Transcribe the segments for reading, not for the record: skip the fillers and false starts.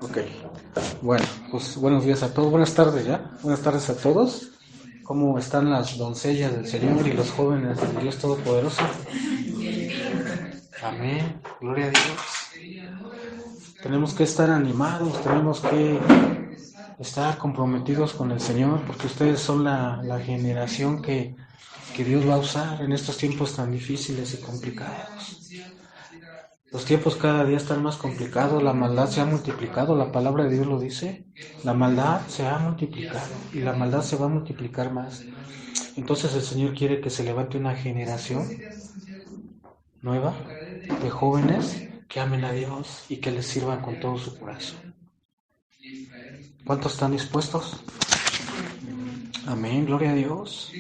Ok, bueno, pues buenos días a todos, buenas tardes ya, buenas tardes a todos. ¿Cómo están las doncellas del Señor y los jóvenes del Dios Todopoderoso? Amén, gloria a Dios. Tenemos que estar animados, tenemos que estar comprometidos con el Señor, porque ustedes son la generación que Dios va a usar en estos tiempos tan difíciles y complicados. Los tiempos cada día están más complicados, la maldad se ha multiplicado, la palabra de Dios lo dice, la maldad se ha multiplicado y la maldad se va a multiplicar más. Entonces el Señor quiere que se levante una generación nueva de jóvenes que amen a Dios y que les sirvan con todo su corazón. ¿Cuántos están dispuestos? Amén, gloria a Dios.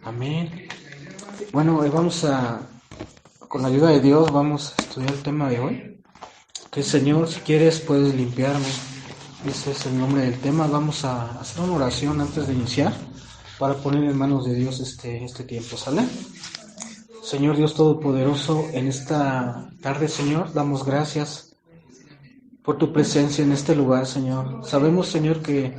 Amén. Bueno, vamos con la ayuda de Dios, vamos a estudiar el tema de hoy. Que Señor, si quieres, puedes limpiarme. Ese es el nombre del tema. Vamos a hacer una oración antes de iniciar para poner en manos de Dios este tiempo, ¿sale? Señor Dios Todopoderoso, en esta tarde, Señor, damos gracias por tu presencia en este lugar, Señor. Sabemos, Señor, que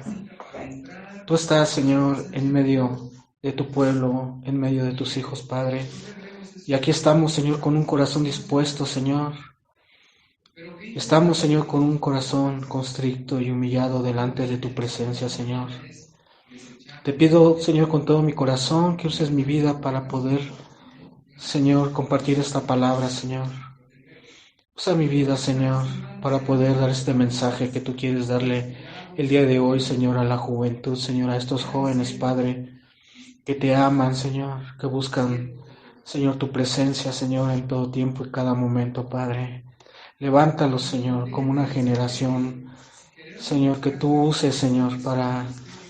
tú estás, Señor, en medio de tu pueblo, en medio de tus hijos, Padre. Y aquí estamos, Señor, con un corazón dispuesto, Señor. Estamos, Señor, con un corazón constricto y humillado delante de tu presencia, Señor. Te pido, Señor, con todo mi corazón que uses mi vida para poder, Señor, compartir esta palabra, Señor. Usa mi vida, Señor, para poder dar este mensaje que tú quieres darle el día de hoy, Señor, a la juventud, Señor, a estos jóvenes, Padre, que te aman, Señor, que buscan, Señor, tu presencia, Señor, en todo tiempo y cada momento, Padre. Levántalos, Señor, como una generación, Señor, que tú uses, Señor, para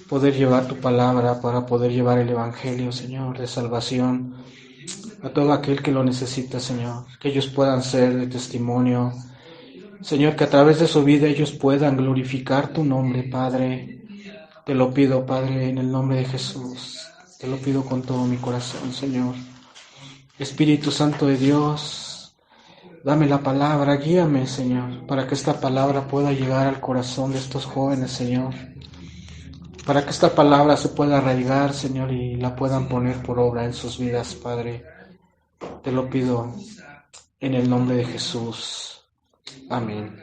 poder llevar tu palabra, para poder llevar el Evangelio, Señor, de salvación a todo aquel que lo necesita, Señor. Que ellos puedan ser de testimonio, Señor, que a través de su vida ellos puedan glorificar tu nombre, Padre. Te lo pido, Padre, en el nombre de Jesús. Te lo pido con todo mi corazón, Señor. Espíritu Santo de Dios, dame la palabra, guíame, Señor, para que esta palabra pueda llegar al corazón de estos jóvenes, Señor. Para que esta palabra se pueda arraigar, Señor, y la puedan poner por obra en sus vidas, Padre. Te lo pido en el nombre de Jesús. Amén.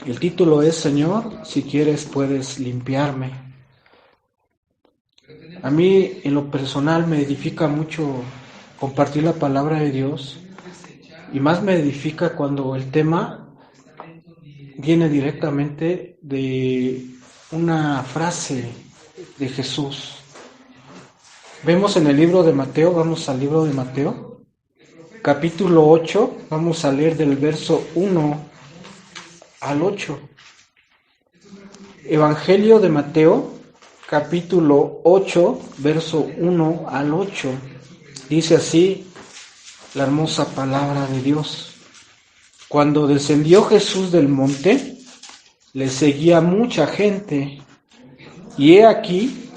El título es, Señor, si quieres puedes limpiarme. A mí, en lo personal, me edifica mucho compartir la palabra de Dios, y más me edifica cuando el tema viene directamente de una frase de Jesús. Vemos en el libro de Mateo, vamos al libro de Mateo, capítulo 8, vamos a leer del verso 1 al 8. Evangelio de Mateo, capítulo 8, verso 1 al 8. Dice así la hermosa palabra de Dios. Cuando descendió Jesús del monte, le seguía mucha gente, y he aquí,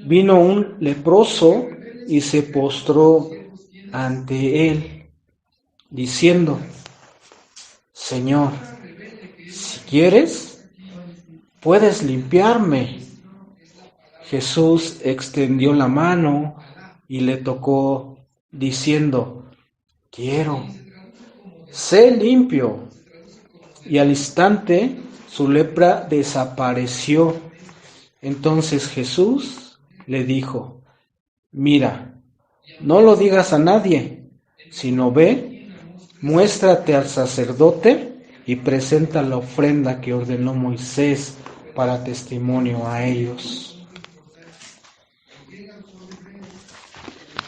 vino un leproso y se postró ante él, diciendo: Señor, si quieres, puedes limpiarme. Jesús extendió la mano y le tocó, diciendo: quiero, sé limpio. Y al instante su lepra desapareció. Entonces Jesús le dijo: mira, no lo digas a nadie, sino ve, muéstrate al sacerdote y presenta la ofrenda que ordenó Moisés para testimonio a ellos.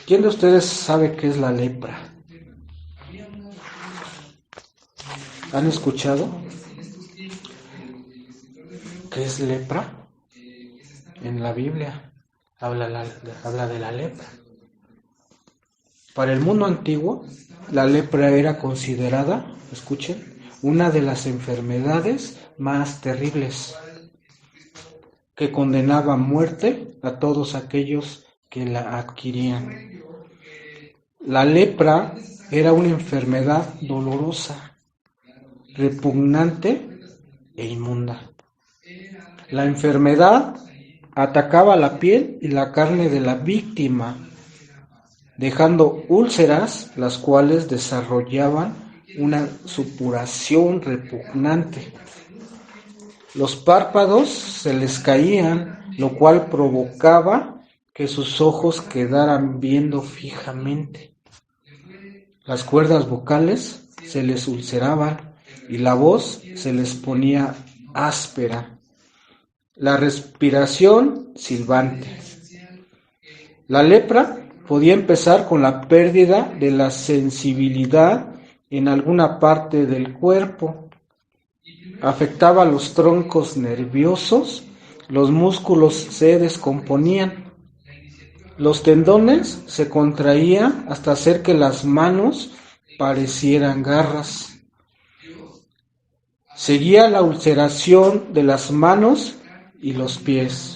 ¿Quién de ustedes sabe qué es la lepra? ¿Han escuchado qué es lepra? En la Biblia habla de la lepra. Para el mundo antiguo, la lepra era considerada, escuchen, una de las enfermedades más terribles, que condenaba a muerte a todos aquellos que la adquirían. La lepra era una enfermedad dolorosa, repugnante e inmunda. La enfermedad atacaba la piel y la carne de la víctima, dejando úlceras, las cuales desarrollaban una supuración repugnante. Los párpados se les caían, lo cual provocaba que sus ojos quedaran viendo fijamente. Las cuerdas vocales se les ulceraban y la voz se les ponía áspera. La respiración silbante. La lepra podía empezar con la pérdida de la sensibilidad en alguna parte del cuerpo. Afectaba los troncos nerviosos, los músculos se descomponían, los tendones se contraían hasta hacer que las manos parecieran garras. Seguía la ulceración de las manos y los pies.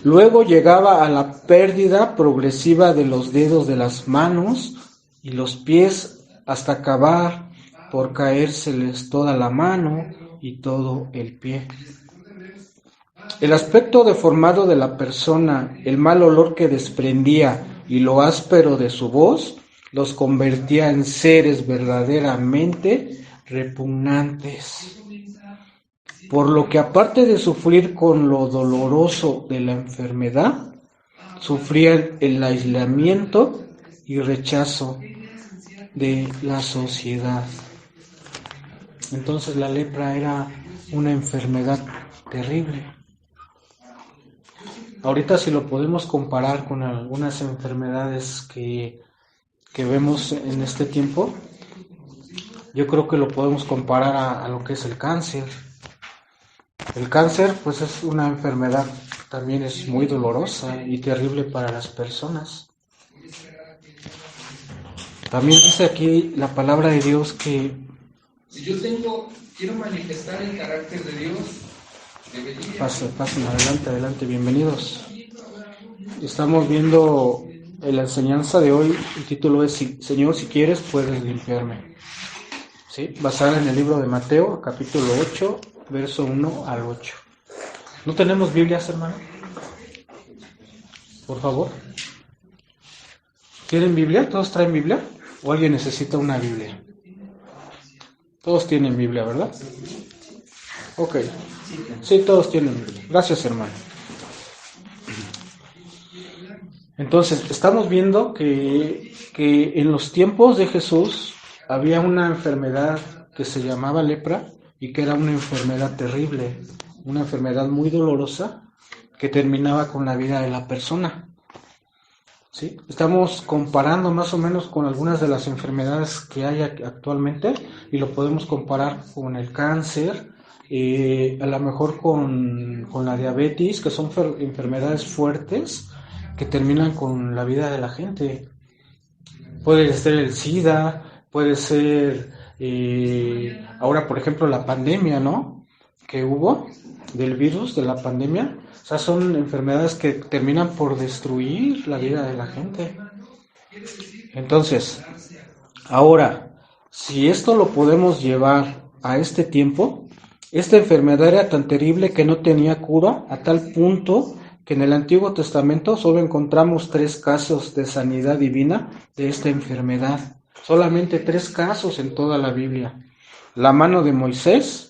Luego llegaba a la pérdida progresiva de los dedos de las manos y los pies hasta acabar por caérseles toda la mano y todo el pie. El aspecto deformado de la persona, el mal olor que desprendía y lo áspero de su voz los convertía en seres verdaderamente repugnantes. Por lo que aparte de sufrir con lo doloroso de la enfermedad, sufrían el aislamiento y rechazo de la sociedad. Entonces la lepra era una enfermedad terrible. Ahorita si lo podemos comparar con algunas enfermedades que vemos en este tiempo, yo creo que lo podemos comparar a lo que es el cáncer. El cáncer pues es una enfermedad, también es muy dolorosa y terrible para las personas. También dice aquí la palabra de Dios que si yo quiero manifestar el carácter de Dios, debería... Pasen, adelante, bienvenidos. Estamos viendo la enseñanza de hoy, el título es Señor, si quieres, puedes limpiarme. ¿Sí? Basada en el libro de Mateo, capítulo 8, verso 1 al 8. ¿No tenemos Biblias, hermano? Por favor. ¿Tienen Biblia? ¿Todos traen Biblia? ¿O alguien necesita una Biblia? Todos tienen Biblia, ¿verdad? Ok. Sí, todos tienen Biblia. Gracias, hermano. Entonces, estamos viendo que en los tiempos de Jesús había una enfermedad que se llamaba lepra y que era una enfermedad terrible, una enfermedad muy dolorosa que terminaba con la vida de la persona. ¿Sí? Estamos comparando más o menos con algunas de las enfermedades que hay actualmente y lo podemos comparar con el cáncer, a lo mejor con la diabetes, que son enfermedades fuertes que terminan con la vida de la gente. Puede ser el SIDA, puede ser ahora por ejemplo la pandemia, ¿no? Que hubo del virus, de la pandemia. O sea, son enfermedades que terminan por destruir la vida de la gente. Entonces, ahora, si esto lo podemos llevar a este tiempo, esta enfermedad era tan terrible que no tenía cura, a tal punto que en el Antiguo Testamento solo encontramos 3 casos de sanidad divina de esta enfermedad. Solamente 3 casos en toda la Biblia. La mano de Moisés,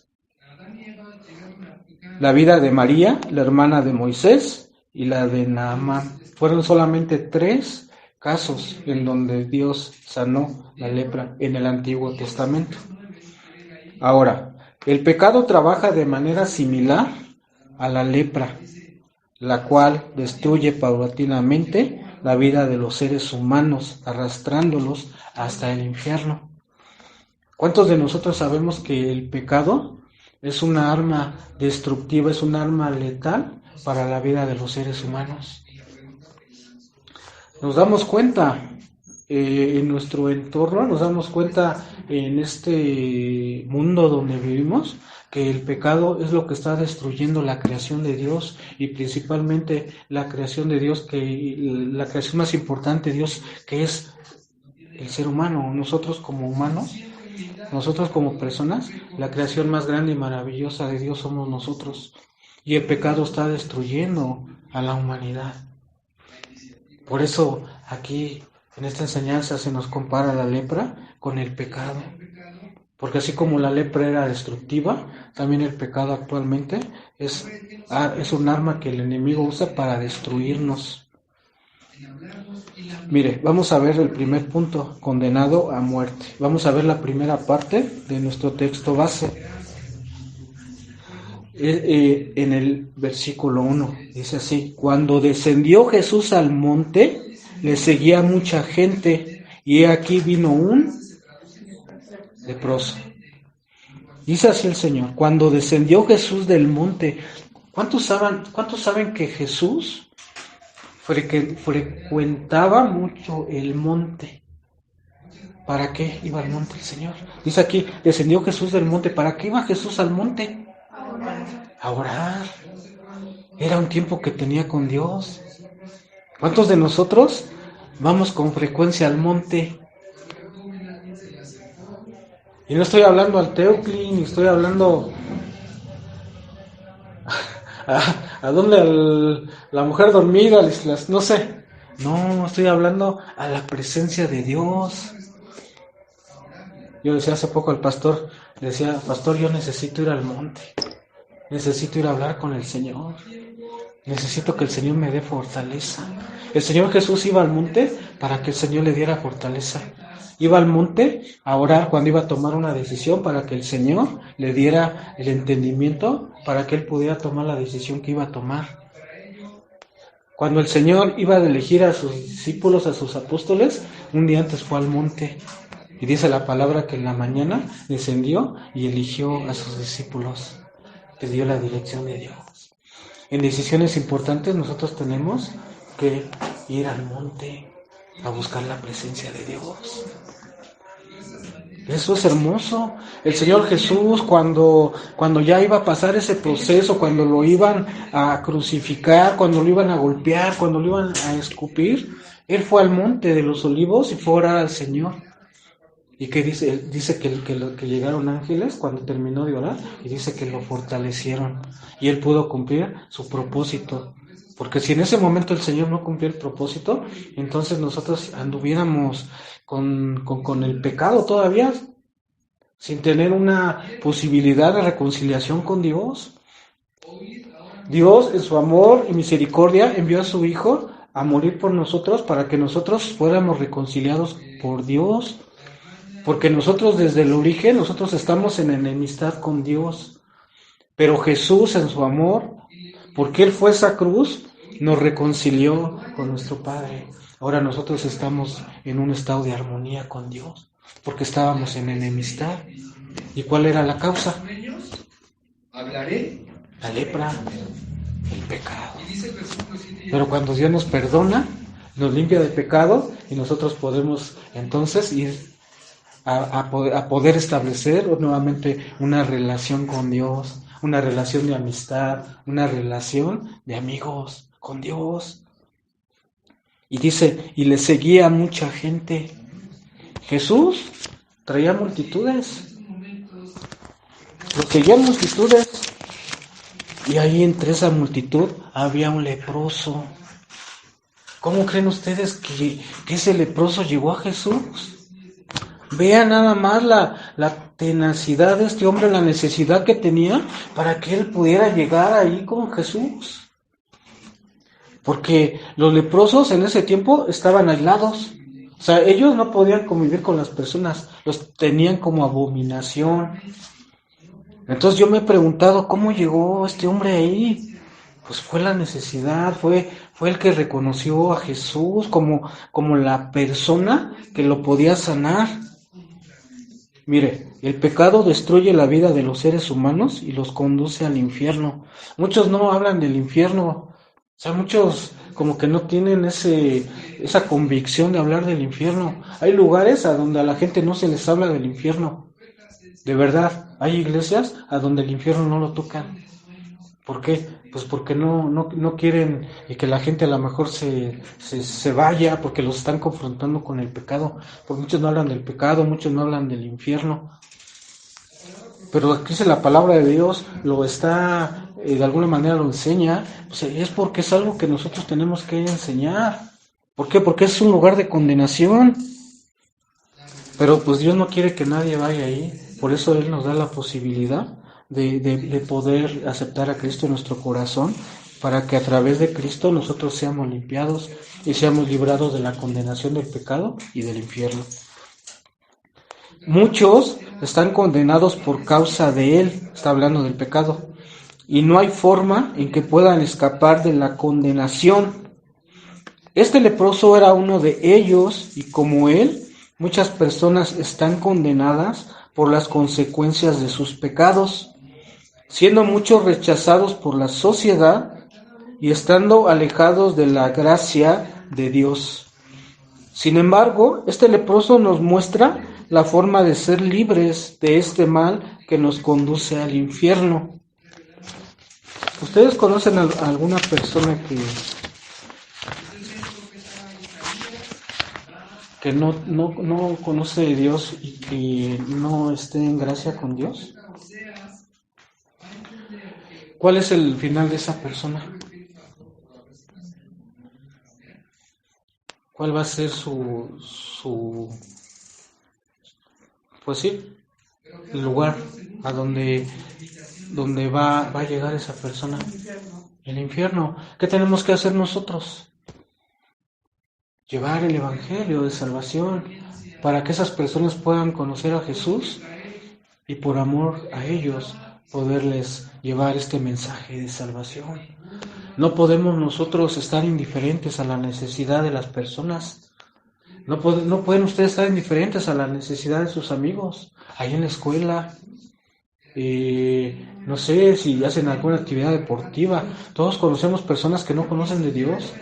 la vida de María, la hermana de Moisés, y la de Naamán. Fueron solamente 3 casos en donde Dios sanó la lepra en el Antiguo Testamento. Ahora, el pecado trabaja de manera similar a la lepra, la cual destruye paulatinamente la vida de los seres humanos, arrastrándolos hasta el infierno. ¿Cuántos de nosotros sabemos que el pecado es una arma destructiva, es un arma letal para la vida de los seres humanos? nos damos cuenta en nuestro entorno, nos damos cuenta en este mundo donde vivimos, que el pecado es lo que está destruyendo la creación de Dios y principalmente la creación de Dios, la creación más importante de Dios, que es el ser humano. Nosotros como humanos, nosotros como personas, la creación más grande y maravillosa de Dios somos nosotros. Y el pecado está destruyendo a la humanidad. Por eso aquí en esta enseñanza se nos compara la lepra con el pecado. Porque así como la lepra era destructiva, también el pecado actualmente es un arma que el enemigo usa para destruirnos. Mire, vamos a ver el primer punto, condenado a muerte. Vamos a ver la primera parte de nuestro texto base. En el versículo 1, dice así: cuando descendió Jesús al monte, le seguía mucha gente, y aquí vino un leproso. Dice así el Señor: cuando descendió Jesús del monte. ¿Cuántos saben que Jesús frecuentaba mucho el monte? ¿Para qué iba al monte el Señor? Dice aquí: descendió Jesús del monte. ¿Para qué iba Jesús al monte? A orar. Era un tiempo que tenía con Dios. ¿Cuántos de nosotros vamos con frecuencia al monte? Y no estoy hablando al Teoclin, ni estoy hablando a dónde la mujer dormida, no sé. No, estoy hablando a la presencia de Dios. Yo decía hace poco al pastor, le decía: pastor, yo necesito ir al monte. Necesito ir a hablar con el Señor. Necesito que el Señor me dé fortaleza. El Señor Jesús iba al monte para que el Señor le diera fortaleza. Iba al monte a orar cuando iba a tomar una decisión, para que el Señor le diera el entendimiento para que él pudiera tomar la decisión que iba a tomar. Cuando el Señor iba a elegir a sus discípulos, a sus apóstoles, un día antes fue al monte. Y dice la palabra que en la mañana descendió y eligió a sus discípulos. Les dio la dirección de Dios. En decisiones importantes nosotros tenemos que ir al monte a buscar la presencia de Dios. Eso es hermoso. El Señor Jesús, cuando ya iba a pasar ese proceso, cuando lo iban a crucificar, cuando lo iban a golpear, cuando lo iban a escupir, Él fue al monte de los olivos y fue a orar al Señor. ¿Y qué dice? Dice que llegaron ángeles cuando terminó de orar, y dice que lo fortalecieron y él pudo cumplir su propósito. Porque si en ese momento el Señor no cumplió el propósito, entonces nosotros anduviéramos con el pecado todavía, sin tener una posibilidad de reconciliación con Dios. Dios, en su amor y misericordia, envió a su Hijo a morir por nosotros para que nosotros fuéramos reconciliados por Dios. Porque nosotros desde el origen, nosotros estamos en enemistad con Dios. Pero Jesús en su amor, porque Él fue esa cruz, nos reconcilió con nuestro Padre. Ahora nosotros estamos en un estado de armonía con Dios, porque estábamos en enemistad. ¿Y cuál era la causa? Hablaré. La lepra, el pecado. Pero cuando Dios nos perdona, nos limpia de pecado, y nosotros podemos entonces ir a poder establecer nuevamente una relación con Dios, una relación de amistad, una relación de amigos con Dios. Y dice: y le seguía mucha gente. Jesús traía multitudes, lo seguían multitudes, y ahí entre esa multitud había un leproso. ¿Cómo creen ustedes que ese leproso llegó a Jesús? Vean nada más la tenacidad de este hombre, la necesidad que tenía para que él pudiera llegar ahí con Jesús. Porque los leprosos en ese tiempo estaban aislados. O sea, ellos no podían convivir con las personas, los tenían como abominación. Entonces yo me he preguntado, ¿cómo llegó este hombre ahí? Pues fue la necesidad, fue el que reconoció a Jesús como la persona que lo podía sanar. Mire, el pecado destruye la vida de los seres humanos y los conduce al infierno. Muchos no hablan del infierno, sea, muchos como que no tienen esa convicción de hablar del infierno. Hay lugares a donde a la gente no se les habla del infierno. De verdad, hay iglesias a donde el infierno no lo tocan. ¿Por qué? Pues porque no quieren y que la gente a lo mejor se vaya porque los están confrontando con el pecado. Porque muchos no hablan del pecado, muchos no hablan del infierno. Pero aquí dice la palabra de Dios, lo está, de alguna manera lo enseña, pues es porque es algo que nosotros tenemos que enseñar. ¿Por qué? Porque es un lugar de condenación. Pero pues Dios no quiere que nadie vaya ahí, por eso Él nos da la posibilidad de poder aceptar a Cristo en nuestro corazón, para que a través de Cristo nosotros seamos limpiados y seamos librados de la condenación del pecado y del infierno. Muchos están condenados por causa de Él, está hablando del pecado, y no hay forma en que puedan escapar de la condenación. Este leproso era uno de ellos, y como él, muchas personas están condenadas por las consecuencias de sus pecados, siendo muchos rechazados por la sociedad y estando alejados de la gracia de Dios. Sin embargo, este leproso nos muestra la forma de ser libres de este mal que nos conduce al infierno. ¿Ustedes conocen a alguna persona que no conoce de Dios y que no esté en gracia con Dios? ¿Cuál es el final de esa persona? ¿Cuál va a ser pues sí, el lugar a donde va a llegar esa persona? El infierno. ¿Qué tenemos que hacer nosotros? Llevar el evangelio de salvación para que esas personas puedan conocer a Jesús y por amor a ellos poderles llevar este mensaje de salvación. No podemos nosotros estar indiferentes a la necesidad de las personas. No pueden ustedes estar indiferentes a la necesidad de sus amigos, ahí en la escuela. No sé si hacen alguna actividad deportiva. Todos conocemos personas que no conocen de Dios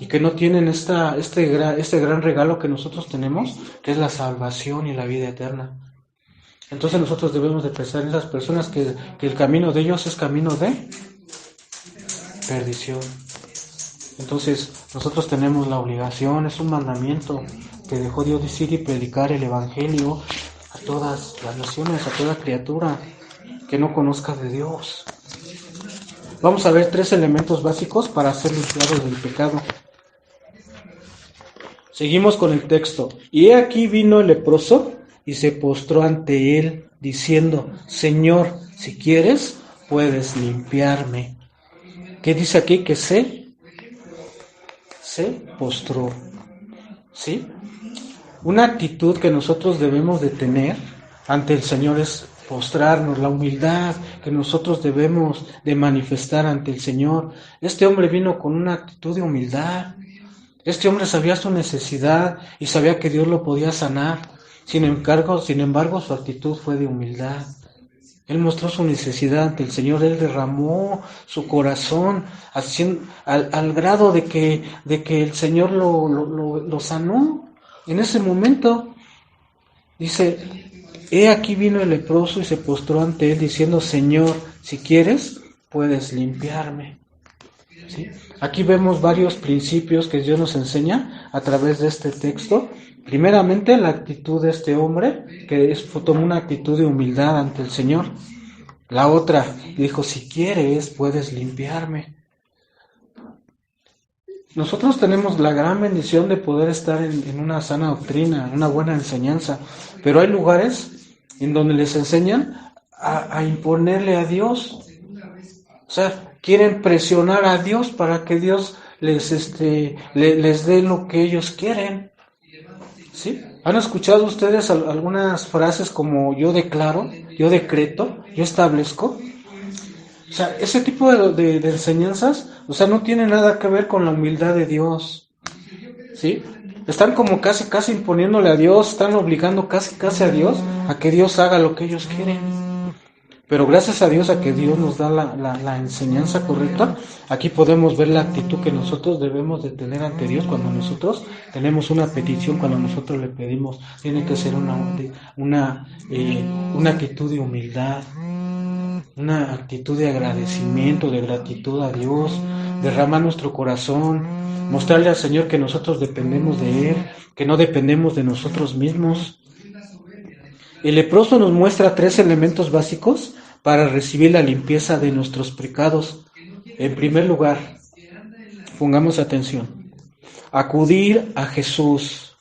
y que no tienen este gran regalo que nosotros tenemos, que es la salvación y la vida eterna. Entonces nosotros debemos de pensar en esas personas que el camino de ellos es camino de perdición. Entonces nosotros tenemos la obligación, es un mandamiento que dejó Dios decir y predicar el evangelio a todas las naciones, a toda criatura que no conozca de Dios. Vamos a ver 3 elementos básicos para ser limpiados del pecado. Seguimos con el texto. Y he aquí vino el leproso y se postró ante él, diciendo: Señor, si quieres, puedes limpiarme. ¿Qué dice aquí? Que se postró. ¿Sí? Una actitud que nosotros debemos de tener ante el Señor es postrarnos, la humildad que nosotros debemos de manifestar ante el Señor. Este hombre vino con una actitud de humildad. Este hombre sabía su necesidad y sabía que Dios lo podía sanar. Sin embargo, su actitud fue de humildad. Él mostró su necesidad ante el Señor, él derramó su corazón al grado de que el Señor lo sanó. En ese momento, dice: he aquí vino el leproso y se postró ante él, diciendo: Señor, si quieres, puedes limpiarme. ¿Sí? Aquí vemos varios principios que Dios nos enseña a través de este texto. Primeramente, la actitud de este hombre, que tomó una actitud de humildad ante el Señor. La otra, dijo: si quieres, puedes limpiarme. Nosotros tenemos la gran bendición de poder estar en una sana doctrina, en una buena enseñanza, pero hay lugares en donde les enseñan a imponerle a Dios. O sea, quieren presionar a Dios para que Dios les dé lo que ellos quieren. ¿Sí? ¿Han escuchado ustedes algunas frases como yo declaro, yo decreto, yo establezco? O sea, ese tipo de enseñanzas, o sea, no tiene nada que ver con la humildad de Dios. ¿Sí? Están como casi imponiéndole a Dios, están obligando casi a Dios a que Dios haga lo que ellos quieren. Pero gracias a Dios, a que Dios nos da la enseñanza correcta, aquí podemos ver la actitud que nosotros debemos de tener ante Dios cuando nosotros tenemos una petición, cuando nosotros le pedimos. Tiene que ser una actitud de humildad, una actitud de agradecimiento, de gratitud a Dios, derramar nuestro corazón, mostrarle al Señor que nosotros dependemos de Él, que no dependemos de nosotros mismos. El leproso nos muestra 3 elementos básicos para recibir la limpieza de nuestros pecados. En primer lugar, pongamos atención, acudir a Jesús.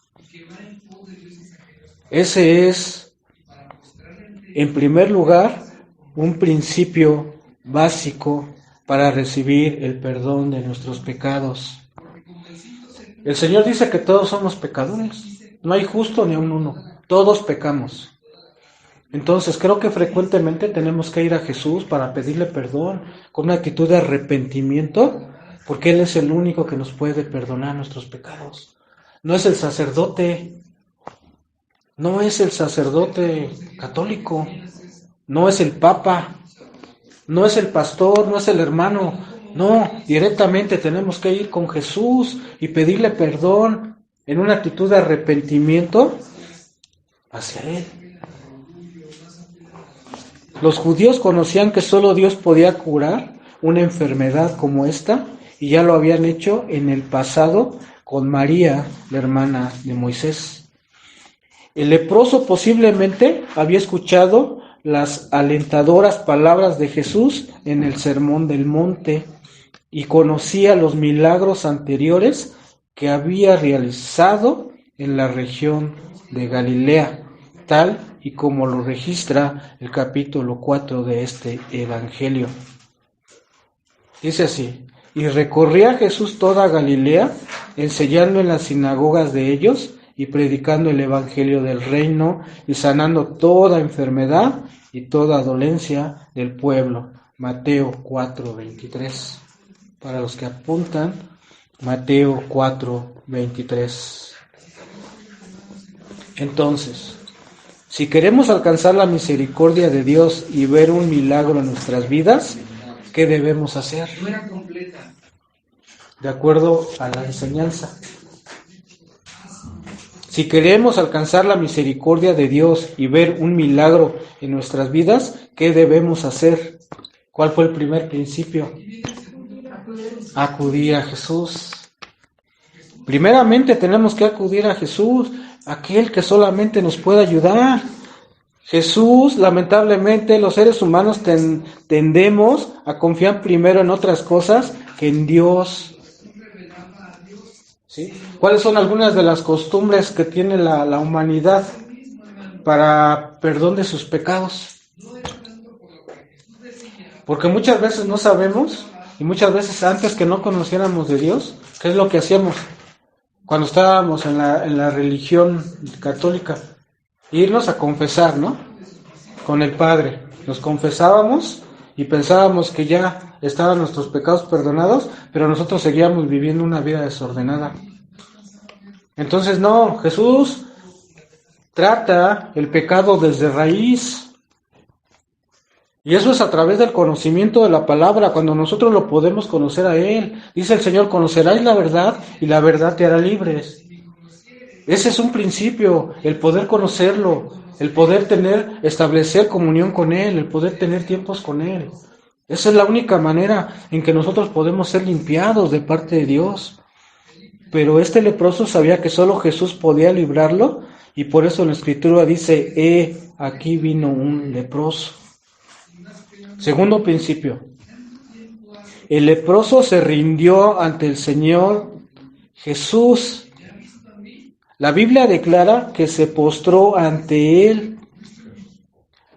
Ese es, en primer lugar, un principio básico para recibir el perdón de nuestros pecados. El Señor dice que todos somos pecadores, no hay justo ni un uno, todos pecamos. Entonces creo que frecuentemente tenemos que ir a Jesús para pedirle perdón con una actitud de arrepentimiento, porque Él es el único que nos puede perdonar nuestros pecados. No es el sacerdote, no es el sacerdote católico, no es el papa, no es el pastor, no es el hermano, no, directamente tenemos que ir con Jesús y pedirle perdón en una actitud de arrepentimiento hacia Él. Los judíos conocían que solo Dios podía curar una enfermedad como esta, y ya lo habían hecho en el pasado con María, la hermana de Moisés. El leproso posiblemente había escuchado las alentadoras palabras de Jesús en el Sermón del Monte y conocía los milagros anteriores que había realizado en la región de Galilea, tal y como lo registra el capítulo 4 de este Evangelio. Dice así: y recorría Jesús toda Galilea, enseñando en las sinagogas de ellos y predicando el Evangelio del reino y sanando toda enfermedad y toda dolencia del pueblo. Mateo 4:23. Para los que apuntan, Mateo 4:23. Entonces, si queremos alcanzar la misericordia de Dios y ver un milagro en nuestras vidas, ¿qué debemos hacer? No era completa. De acuerdo a la enseñanza. Si queremos alcanzar la misericordia de Dios y ver un milagro en nuestras vidas, ¿qué debemos hacer? ¿Cuál fue el primer principio? Acudir a Jesús. Primeramente tenemos que acudir a Jesús, aquel que solamente nos puede ayudar. Jesús, lamentablemente, los seres humanos tendemos a confiar primero en otras cosas que en Dios. ¿Sí? ¿Cuáles son algunas de las costumbres que tiene la humanidad para perdón de sus pecados? Porque muchas veces no sabemos, y muchas veces antes que no conociéramos de Dios, ¿qué es lo que hacíamos? Cuando estábamos en la religión católica, irnos a confesar, ¿no? Con el Padre. Nos confesábamos y pensábamos que ya estaban nuestros pecados perdonados, pero nosotros seguíamos viviendo una vida desordenada. Entonces no, Jesús trata el pecado desde raíz. Y eso es a través del conocimiento de la palabra, cuando nosotros lo podemos conocer a Él. Dice el Señor: conoceráis la verdad y la verdad te hará libres. Ese es un principio, el poder conocerlo, el poder establecer comunión con Él, el poder tener tiempos con Él. Esa es la única manera en que nosotros podemos ser limpiados de parte de Dios. Pero este leproso sabía que solo Jesús podía librarlo, y por eso en la Escritura dice: aquí vino un leproso. Segundo principio, el leproso se rindió ante el Señor Jesús. La Biblia declara que se postró ante Él.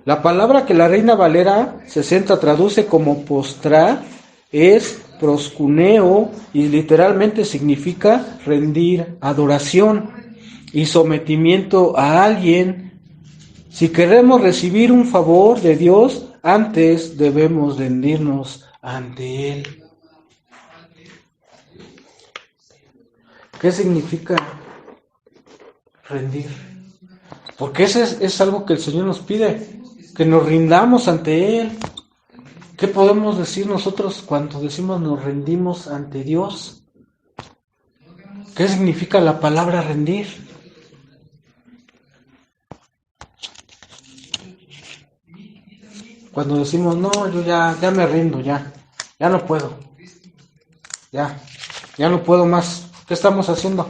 La palabra que la Reina Valera 60 traduce como postrar es proscuneo y literalmente significa rendir adoración y sometimiento a alguien. Si queremos recibir un favor de Dios, antes debemos rendirnos ante Él. ¿Qué significa rendir? Porque ese es algo que el Señor nos pide. que nos rindamos ante Él. ¿Qué podemos decir nosotros cuando decimos nos rendimos ante Dios? ¿Qué significa la palabra rendir? Cuando decimos, no, yo ya me rindo, ya no puedo, ya no puedo más. ¿Qué estamos haciendo?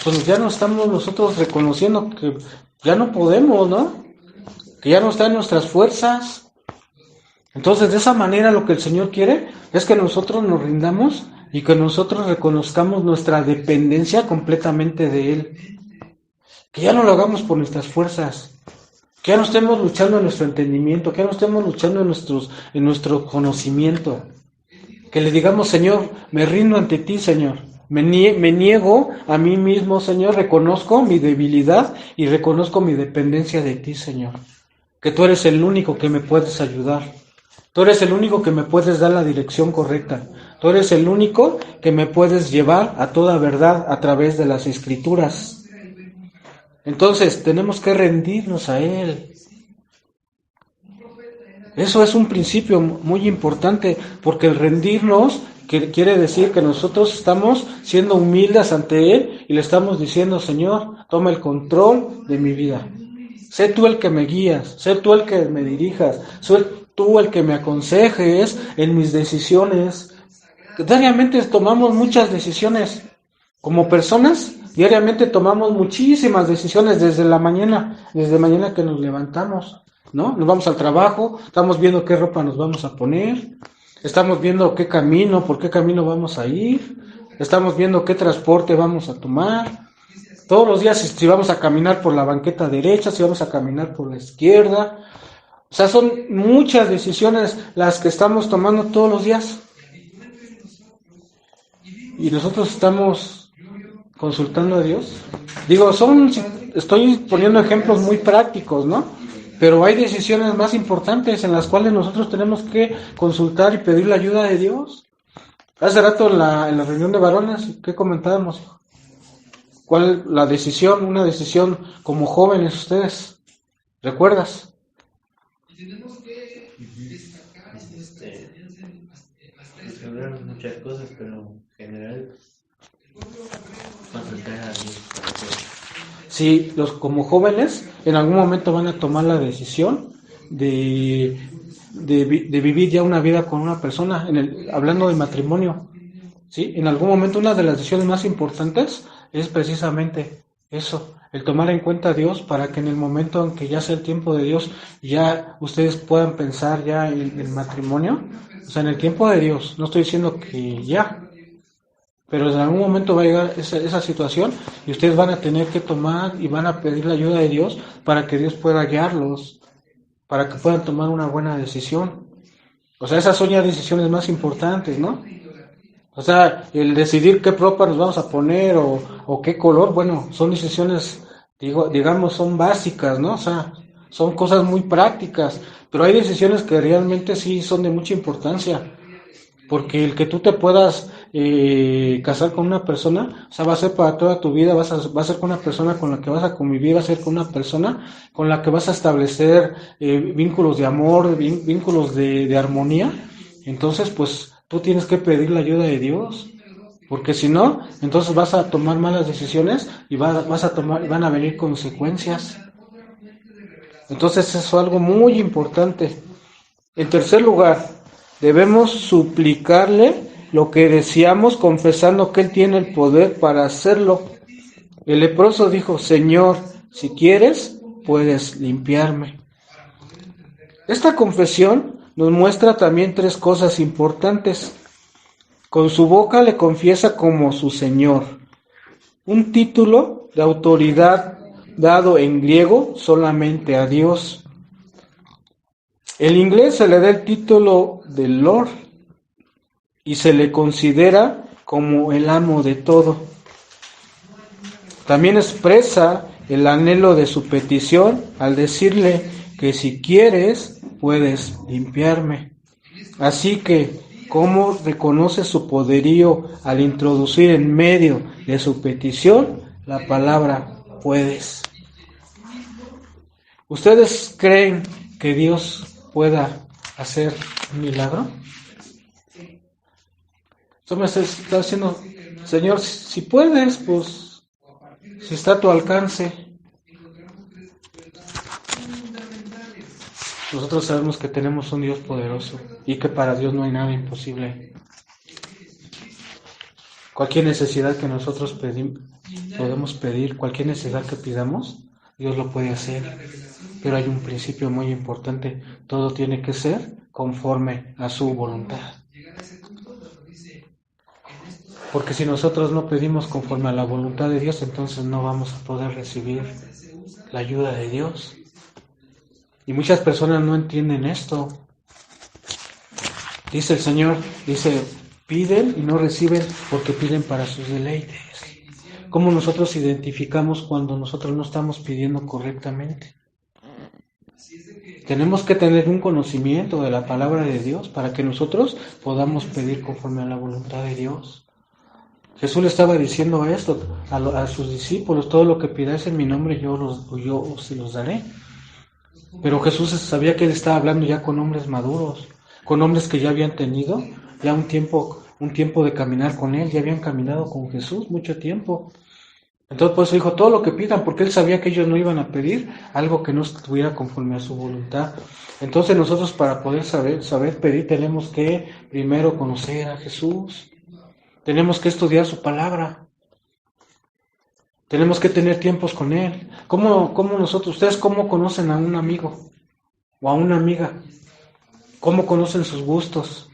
Pues ya no estamos nosotros reconociendo que ya no podemos, ¿no? Que ya no está en nuestras fuerzas. Entonces, de esa manera lo que el Señor quiere es que nosotros nos rindamos y que nosotros reconozcamos nuestra dependencia completamente de Él. Que ya no lo hagamos por nuestras fuerzas. Que ya no estemos luchando en nuestro entendimiento, que ya no estemos luchando en nuestro conocimiento. Que le digamos, Señor, me rindo ante ti, Señor. Me niego a mí mismo, Señor, reconozco mi debilidad y reconozco mi dependencia de ti, Señor. Que tú eres el único que me puedes ayudar. Tú eres el único que me puedes dar la dirección correcta. Tú eres el único que me puedes llevar a toda verdad a través de las Escrituras. Entonces, tenemos que rendirnos a Él. Eso es un principio muy importante, porque el rendirnos quiere decir que nosotros estamos siendo humildes ante Él y le estamos diciendo, Señor, toma el control de mi vida. Sé tú el que me guías, sé tú el que me dirijas, sé tú el que me aconsejes en mis decisiones. Diariamente tomamos muchas decisiones. Como personas, diariamente tomamos muchísimas decisiones desde mañana que nos levantamos, ¿no? Nos vamos al trabajo, estamos viendo qué ropa nos vamos a poner, estamos viendo por qué camino vamos a ir, estamos viendo qué transporte vamos a tomar. Todos los días si vamos a caminar por la banqueta derecha, si vamos a caminar por la izquierda. O sea, son muchas decisiones las que estamos tomando todos los días. Y nosotros estamos consultando a Dios. Digo, estoy poniendo ejemplos muy prácticos, ¿no? Pero hay decisiones más importantes en las cuales nosotros tenemos que consultar y pedir la ayuda de Dios. Hace rato en la reunión de varones, ¿qué comentábamos? ¿Cuál una decisión como jóvenes ustedes? ¿Recuerdas? Tenemos que destacar hablar muchas cosas, pero en general consultar a Dios para todo. Sí, como jóvenes en algún momento van a tomar la decisión de vivir ya una vida con una persona, hablando de matrimonio. ¿Sí? En algún momento una de las decisiones más importantes es precisamente eso, el tomar en cuenta a Dios para que en el momento en que ya sea el tiempo de Dios, ya ustedes puedan pensar ya en el matrimonio, o sea, en el tiempo de Dios. No estoy diciendo que ya, pero en algún momento va a llegar esa situación y ustedes van a tener que tomar y van a pedir la ayuda de Dios para que Dios pueda guiarlos, para que puedan tomar una buena decisión. O sea, esas son ya decisiones más importantes, ¿no? O sea, el decidir qué ropa nos vamos a poner o qué color, bueno, son decisiones, digamos, son básicas, ¿no? O sea, son cosas muy prácticas, pero hay decisiones que realmente sí son de mucha importancia, porque el que tú te puedas casar con una persona, o sea, va a ser para toda tu vida, va a ser con una persona con la que vas a convivir, va a ser con una persona con la que vas a establecer vínculos de amor, vínculos de armonía. Entonces, pues, tú tienes que pedir la ayuda de Dios, porque si no, entonces vas a tomar malas decisiones y van a venir consecuencias. Entonces eso es algo muy importante. En tercer lugar, debemos suplicarle lo que deseamos, confesando que Él tiene el poder para hacerlo. El leproso dijo, Señor, si quieres, puedes limpiarme. Esta confesión nos muestra también tres cosas importantes. Con su boca le confiesa como su Señor, un título de autoridad dado en griego solamente a Dios. En inglés se le da el título de Lord y se le considera como el amo de todo. También expresa el anhelo de su petición al decirle que si quieres, puedes limpiarme. Así que, ¿cómo reconoce su poderío al introducir en medio de su petición la palabra puedes? ¿Ustedes creen que Dios pueda hacer un milagro? Tú me estás diciendo, Señor, si puedes, pues, si está a tu alcance. Nosotros sabemos que tenemos un Dios poderoso y que para Dios no hay nada imposible. Cualquier necesidad que nosotros podemos pedir, cualquier necesidad que pidamos, Dios lo puede hacer. Pero hay un principio muy importante: todo tiene que ser conforme a su voluntad. Porque si nosotros no pedimos conforme a la voluntad de Dios, entonces no vamos a poder recibir la ayuda de Dios. Y muchas personas no entienden esto. Dice el Señor, piden y no reciben porque piden para sus deleites. ¿Cómo nosotros identificamos cuando nosotros no estamos pidiendo correctamente? Tenemos que tener un conocimiento de la palabra de Dios para que nosotros podamos pedir conforme a la voluntad de Dios. Jesús le estaba diciendo esto a sus discípulos: todo lo que pidáis en mi nombre yo se los daré. Pero Jesús sabía que él estaba hablando ya con hombres maduros, con hombres que ya habían tenido ya un tiempo de caminar con él, ya habían caminado con Jesús mucho tiempo. Entonces por eso dijo: todo lo que pidan, porque él sabía que ellos no iban a pedir algo que no estuviera conforme a su voluntad. Entonces nosotros, para poder saber pedir, tenemos que primero conocer a Jesús. Tenemos que estudiar su palabra. Tenemos que tener tiempos con él. ¿Ustedes cómo conocen a un amigo o a una amiga? ¿Cómo conocen sus gustos?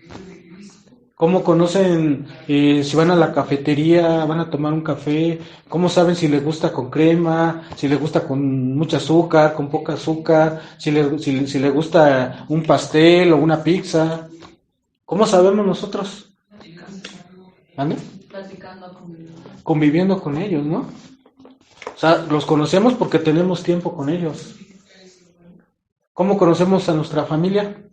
¿Cómo conocen si van a la cafetería, van a tomar un café? ¿Cómo saben si les gusta con crema, si les gusta con mucho azúcar, con poca azúcar, si les gusta un pastel o una pizza? ¿Cómo sabemos nosotros? ¿Ande? Conviviendo con ellos, ¿no? O sea, los conocemos porque tenemos tiempo con ellos. ¿Cómo conocemos a nuestra familia?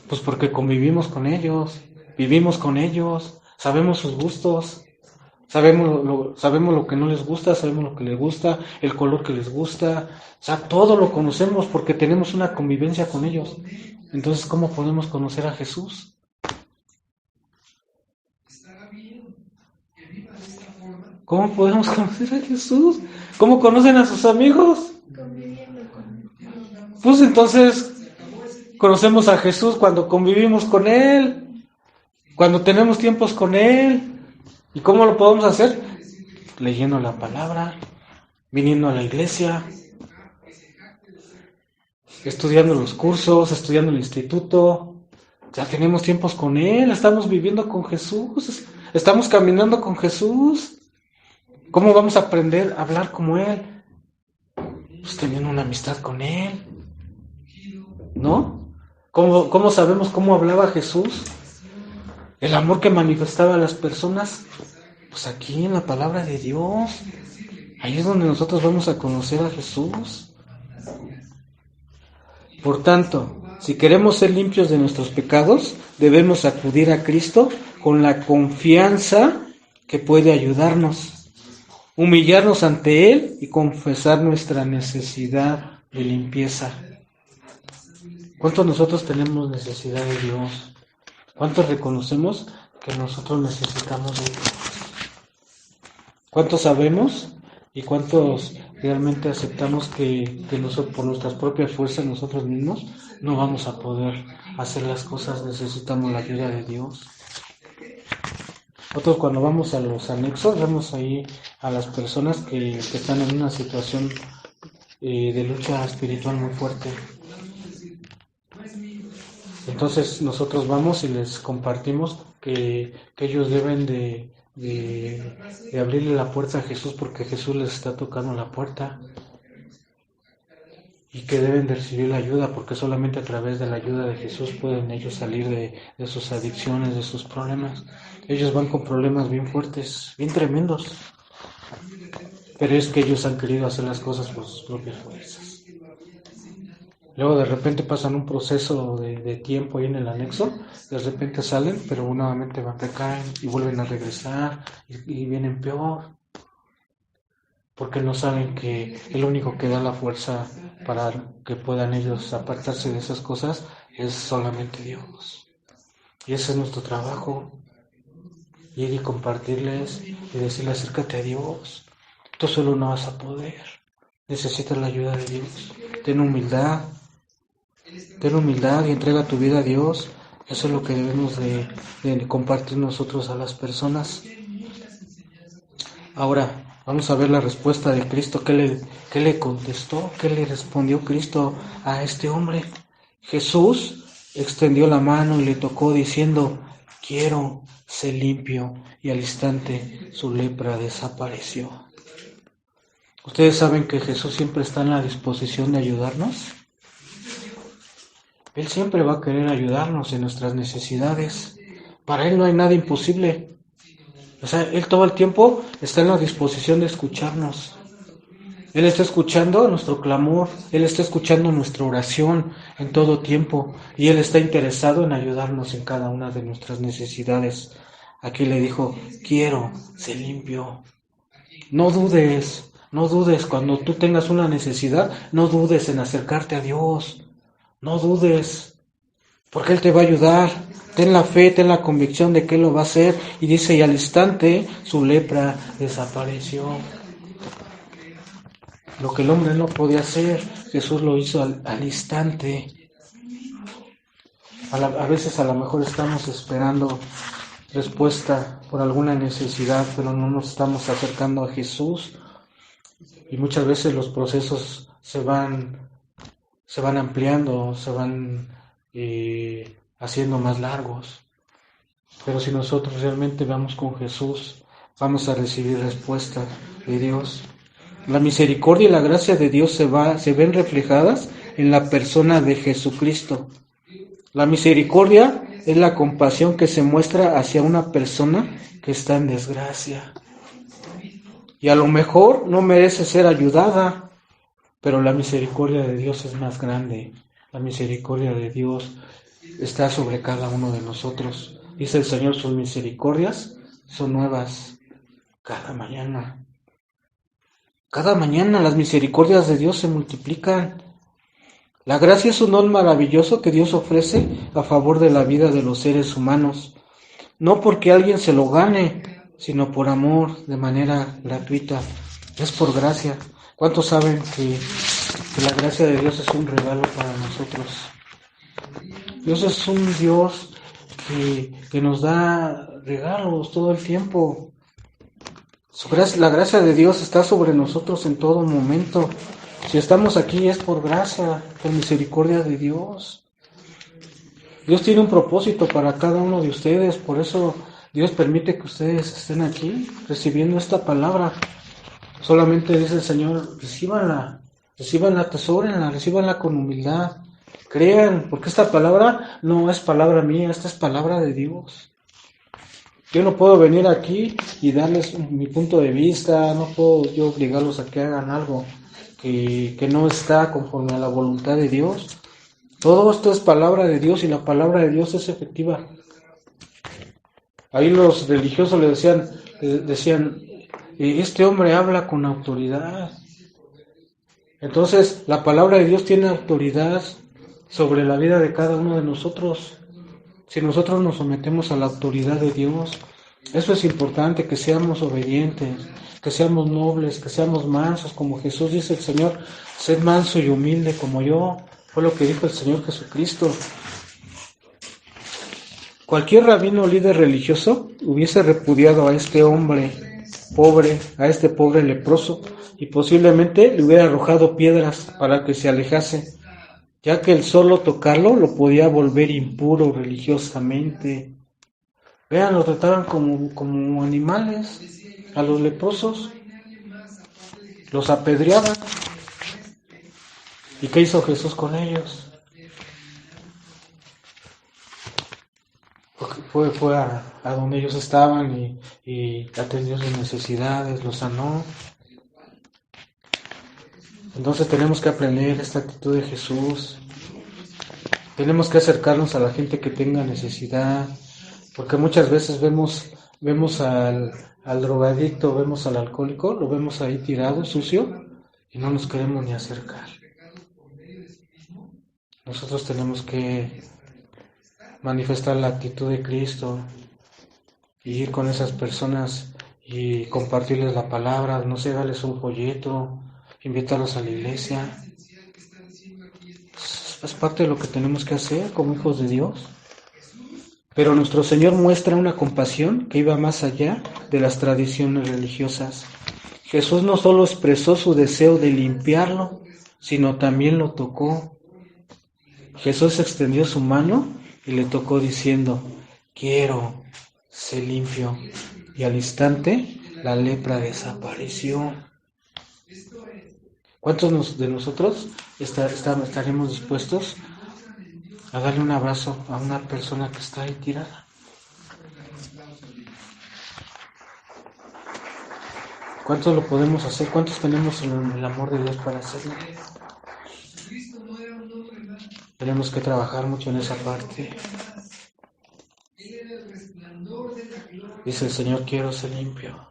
Pues porque convivimos con ellos, vivimos con ellos, sabemos sus gustos, sabemos lo que no les gusta, sabemos lo que les gusta, el color que les gusta. O sea, todo lo conocemos porque tenemos una convivencia con ellos. Entonces, ¿cómo podemos conocer a Jesús? ¿Cómo podemos conocer a Jesús? ¿Cómo conocen a sus amigos? Pues entonces conocemos a Jesús cuando convivimos con Él, cuando tenemos tiempos con Él. ¿Y cómo lo podemos hacer? Leyendo la palabra, viniendo a la iglesia, estudiando los cursos, estudiando el instituto. Ya tenemos tiempos con Él, estamos viviendo con Jesús, estamos caminando con Jesús. ¿Cómo vamos a aprender a hablar como Él? Pues teniendo una amistad con Él, ¿no? ¿Cómo sabemos cómo hablaba Jesús? El amor que manifestaba a las personas, pues aquí en la palabra de Dios. Ahí es donde nosotros vamos a conocer a Jesús. Por tanto, si queremos ser limpios de nuestros pecados, debemos acudir a Cristo con la confianza que puede ayudarnos, humillarnos ante Él y confesar nuestra necesidad de limpieza. ¿Cuántos nosotros tenemos necesidad de Dios? ¿Cuántos reconocemos que nosotros necesitamos de Dios? ¿Cuántos sabemos y cuántos realmente aceptamos que nosotros, por nuestras propias fuerzas, nosotros mismos no vamos a poder hacer las cosas? Necesitamos la ayuda de Dios. Nosotros, cuando vamos a los anexos, vemos ahí a las personas que están en una situación de lucha espiritual muy fuerte. Entonces nosotros vamos y les compartimos que ellos deben de abrirle la puerta a Jesús, porque Jesús les está tocando la puerta, y que deben de recibir la ayuda, porque solamente a través de la ayuda de Jesús pueden ellos salir de sus adicciones, de sus problemas. Ellos van con problemas bien fuertes, bien tremendos, pero es que ellos han querido hacer las cosas por sus propias fuerzas. Luego de repente pasan un proceso de tiempo ahí en el anexo, de repente salen, pero nuevamente recaen y vuelven a regresar y vienen peor. porque no saben que el único que da la fuerza para que puedan ellos apartarse de esas cosas es solamente Dios. Y ese es nuestro trabajo, ir y compartirles y decirles acércate a Dios. Tú solo no vas a poder, necesitas la ayuda de Dios. Ten humildad y entrega tu vida a Dios. Eso es lo que debemos de compartir nosotros a las personas. Ahora, vamos a ver la respuesta de Cristo. ¿Qué le contestó? ¿Qué le respondió Cristo a este hombre? Jesús extendió la mano y le tocó diciendo, quiero, sé limpio. Y al instante su lepra desapareció. ¿Ustedes saben que Jesús siempre está en la disposición de ayudarnos? Él siempre va a querer ayudarnos en nuestras necesidades. Para Él no hay nada imposible. O sea, Él todo el tiempo está en la disposición de escucharnos. Él está escuchando nuestro clamor, Él está escuchando nuestra oración en todo tiempo y Él está interesado en ayudarnos en cada una de nuestras necesidades. Aquí le dijo, quiero, sé limpio. No dudes cuando tú tengas una necesidad, no dudes en acercarte a Dios. No dudes, porque Él te va a ayudar. Ten la fe, ten la convicción de que Él lo va a hacer. Y dice, y al instante su lepra desapareció. Lo que el hombre no podía hacer, Jesús lo hizo al instante. A veces a lo mejor estamos esperando respuesta por alguna necesidad, pero no nos estamos acercando a Jesús. Y muchas veces los procesos se van ampliando, se van haciendo más largos. Pero si nosotros realmente vamos con Jesús, vamos a recibir respuesta de Dios. La misericordia y la gracia de Dios se ven reflejadas en la persona de Jesucristo. La misericordia es la compasión que se muestra hacia una persona que está en desgracia. Y a lo mejor no merece ser ayudada, pero la misericordia de Dios es más grande. La misericordia de Dios está sobre cada uno de nosotros. Dice el Señor, sus misericordias son nuevas cada mañana. Cada mañana las misericordias de Dios se multiplican. La gracia es un don maravilloso que Dios ofrece a favor de la vida de los seres humanos. No porque alguien se lo gane, sino por amor, de manera gratuita. Es por gracia. ¿Cuántos saben que la gracia de Dios es un regalo para nosotros? Dios es un Dios que nos da regalos todo el tiempo. La gracia de Dios está sobre nosotros en todo momento. Si estamos aquí es por gracia, por misericordia de Dios. Dios tiene un propósito para cada uno de ustedes, por eso Dios permite que ustedes estén aquí recibiendo esta palabra. Solamente dice el Señor, recíbanla, atesórenla, recíbanla con humildad. Crean, porque esta palabra no es palabra mía, esta es palabra de Dios. Yo no puedo venir aquí y darles mi punto de vista, no puedo yo obligarlos a que hagan algo que no está conforme a la voluntad de Dios. Todo esto es palabra de Dios y la palabra de Dios es efectiva. Ahí los religiosos le decían, este hombre habla con autoridad. Entonces, la palabra de Dios tiene autoridad sobre la vida de cada uno de nosotros. Si nosotros nos sometemos a la autoridad de Dios, eso es importante, que seamos obedientes, que seamos nobles, que seamos mansos, como Jesús dice el Señor, sed manso y humilde como yo, fue lo que dijo el Señor Jesucristo. Cualquier rabino o líder religioso hubiese repudiado a este hombre pobre, a este pobre leproso, y posiblemente le hubiera arrojado piedras para que se alejase, ya que el solo tocarlo lo podía volver impuro religiosamente. Vean, lo trataban como animales, a los leprosos, los apedreaban. ¿Y qué hizo Jesús con ellos? Fue a donde ellos estaban y atendió sus necesidades, los sanó. Entonces tenemos que aprender esta actitud de Jesús. Tenemos que acercarnos a la gente que tenga necesidad, porque muchas veces vemos Vemos al drogadicto, vemos al alcohólico, lo vemos ahí tirado, sucio, y no nos queremos ni acercar. Nosotros tenemos que manifestar la actitud de Cristo y ir con esas personas y compartirles la palabra, no sé, darles un folleto, invitarlos a la iglesia. Es parte de lo que tenemos que hacer como hijos de Dios. Pero nuestro Señor muestra una compasión que iba más allá de las tradiciones religiosas. Jesús no solo expresó su deseo de limpiarlo, sino también lo tocó. Jesús extendió su mano y le tocó diciendo: quiero, sé limpio. Y al instante la lepra desapareció. ¿Cuántos de nosotros estaremos dispuestos a darle un abrazo a una persona que está ahí tirada? ¿Cuántos lo podemos hacer? ¿Cuántos tenemos el amor de Dios para hacerlo? Tenemos que trabajar mucho en esa parte. Dice el Señor: quiero ser limpio.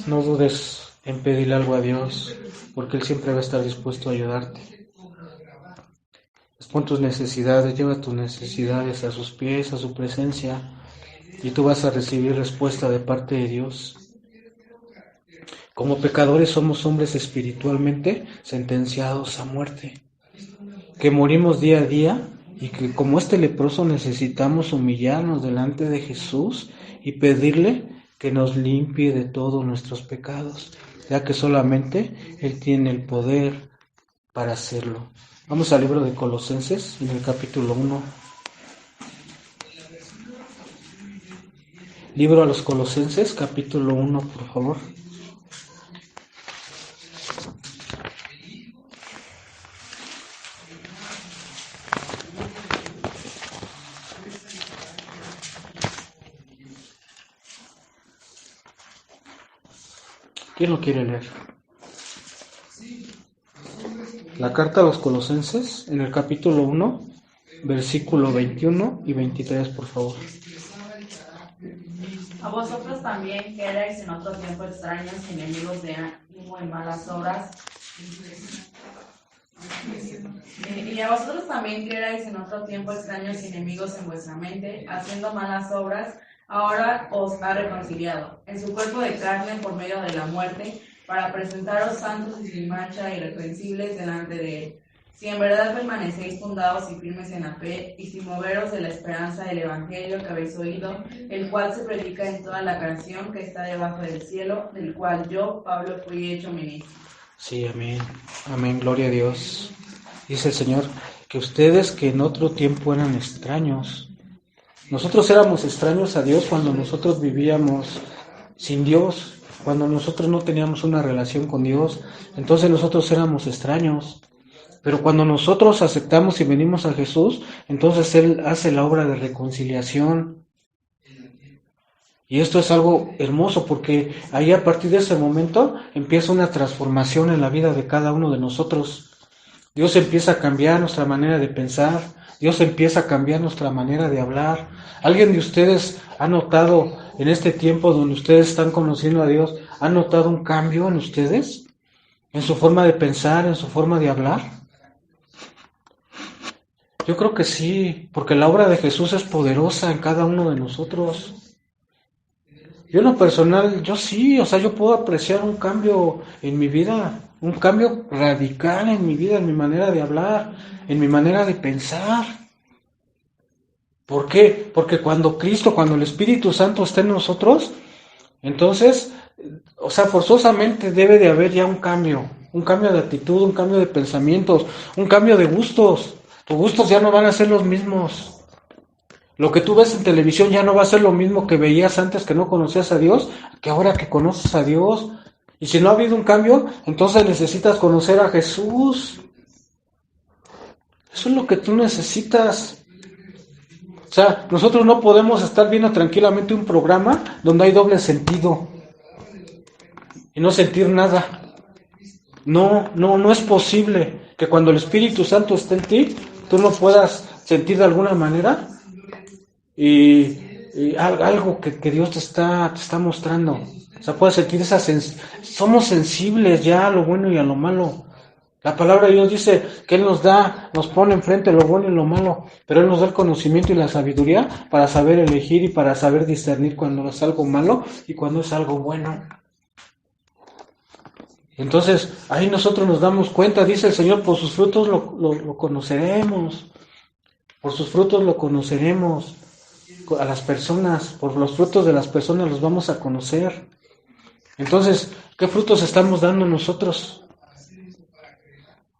No dudes en pedirle algo a Dios, porque Él siempre va a estar dispuesto a ayudarte. Pon tus necesidades, lleva tus necesidades a sus pies, a su presencia, y tú vas a recibir respuesta de parte de Dios. Como pecadores somos hombres espiritualmente sentenciados a muerte, que morimos día a día, y que como este leproso necesitamos humillarnos delante de Jesús y pedirle que nos limpie de todos nuestros pecados, ya que solamente Él tiene el poder para hacerlo. Vamos al libro de Colosenses, en el capítulo 1. Libro a los Colosenses, capítulo 1, por favor. ¿Quién lo quiere leer? La carta a los Colosenses, en el capítulo 1, versículo 21 y 23, por favor. A vosotros también, que erais en otro tiempo extraños y enemigos de ánimo y malas obras. Y a vosotros también, que erais en otro tiempo extraños y enemigos en vuestra mente, haciendo malas obras, ahora os ha reconciliado en su cuerpo de carne por medio de la muerte, para presentaros santos y sin mancha e irreprensibles delante de Él. Si en verdad permanecéis fundados y firmes en la fe, y sin moveros de la esperanza del Evangelio que habéis oído, el cual se predica en toda la creación que está debajo del cielo, del cual yo, Pablo, fui hecho ministro. Sí, amén. Amén, gloria a Dios. Dice el Señor que ustedes que en otro tiempo eran extraños. Nosotros éramos extraños a Dios cuando nosotros vivíamos sin Dios. Cuando nosotros no teníamos una relación con Dios, entonces nosotros éramos extraños. Pero cuando nosotros aceptamos y venimos a Jesús, entonces Él hace la obra de reconciliación. Y esto es algo hermoso, porque ahí a partir de ese momento empieza una transformación en la vida de cada uno de nosotros. Dios empieza a cambiar nuestra manera de pensar, Dios empieza a cambiar nuestra manera de hablar. ¿Alguien de ustedes ha notado en este tiempo donde ustedes están conociendo a Dios, ha notado un cambio en ustedes? ¿En su forma de pensar, en su forma de hablar? Yo creo que sí, porque la obra de Jesús es poderosa en cada uno de nosotros. Yo en lo personal, yo sí, yo puedo apreciar un cambio en mi vida, un cambio radical en mi vida, en mi manera de hablar, en mi manera de pensar. ¿Por qué? Porque cuando el Espíritu Santo está en nosotros, entonces, forzosamente debe de haber ya un cambio de actitud, un cambio de pensamientos, un cambio de gustos. Tus gustos ya no van a ser los mismos. Lo que tú ves en televisión ya no va a ser lo mismo que veías antes que no conocías a Dios, que ahora que conoces a Dios. Y si no ha habido un cambio, entonces necesitas conocer a Jesús. Eso es lo que tú necesitas. Nosotros no podemos estar viendo tranquilamente un programa donde hay doble sentido y no sentir nada. No es posible que cuando el Espíritu Santo esté en ti, tú no puedas sentir de alguna manera y algo que Dios te está mostrando. O sea, puedes sentir somos sensibles ya a lo bueno y a lo malo. La palabra de Dios dice que Él nos pone enfrente lo bueno y lo malo, pero Él nos da el conocimiento y la sabiduría para saber elegir y para saber discernir cuando es algo malo y cuando es algo bueno. Entonces, ahí nosotros nos damos cuenta, dice el Señor, por sus frutos lo conoceremos. Por sus frutos lo conoceremos. A las personas, por los frutos de las personas los vamos a conocer. Entonces, ¿qué frutos estamos dando nosotros?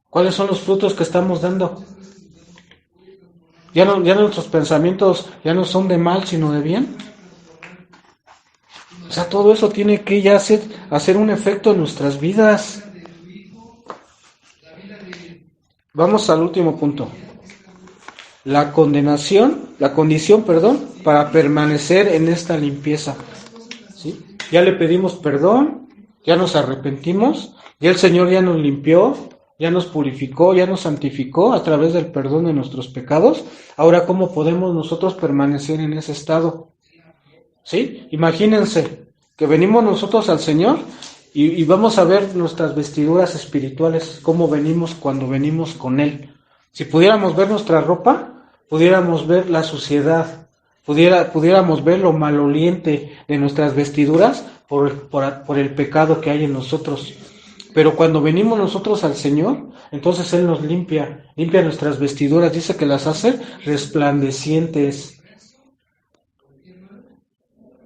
¿Cuáles son los frutos que estamos dando? Ya nuestros pensamientos ya no son de mal, sino de bien. O sea, todo eso tiene que ya hacer un efecto en nuestras vidas. Vamos al último punto. La condición, para permanecer en esta limpieza. ¿Sí? Ya le pedimos perdón, ya nos arrepentimos, ya el Señor ya nos limpió, ya nos purificó, ya nos santificó a través del perdón de nuestros pecados. Ahora, ¿cómo podemos nosotros permanecer en ese estado? ¿Sí? Imagínense que venimos nosotros al Señor y vamos a ver nuestras vestiduras espirituales, cómo venimos cuando venimos con Él. Si pudiéramos ver nuestra ropa, pudiéramos ver la suciedad, pudiéramos ver lo maloliente de nuestras vestiduras por el pecado que hay en nosotros. Pero cuando venimos nosotros al Señor, entonces Él nos limpia nuestras vestiduras, dice que las hace resplandecientes.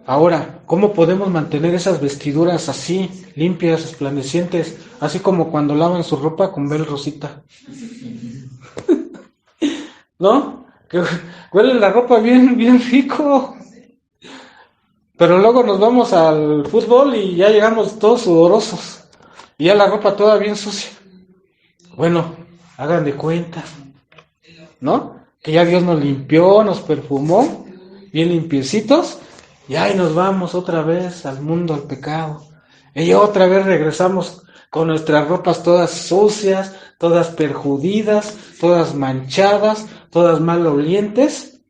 Ahora, ¿cómo podemos mantener esas vestiduras así, limpias, resplandecientes? Así como cuando lavan su ropa con Bel Rosita. ¿No? Que huele la ropa bien, bien rico. Pero luego nos vamos al fútbol y ya llegamos todos sudorosos. Y ya la ropa toda bien sucia. Bueno, hagan de cuenta, ¿no? Que ya Dios nos limpió, nos perfumó, bien limpiecitos. Y ahí nos vamos otra vez al mundo, al pecado. Y otra vez regresamos con nuestras ropas todas sucias, todas perjudidas, todas manchadas, todas malolientes.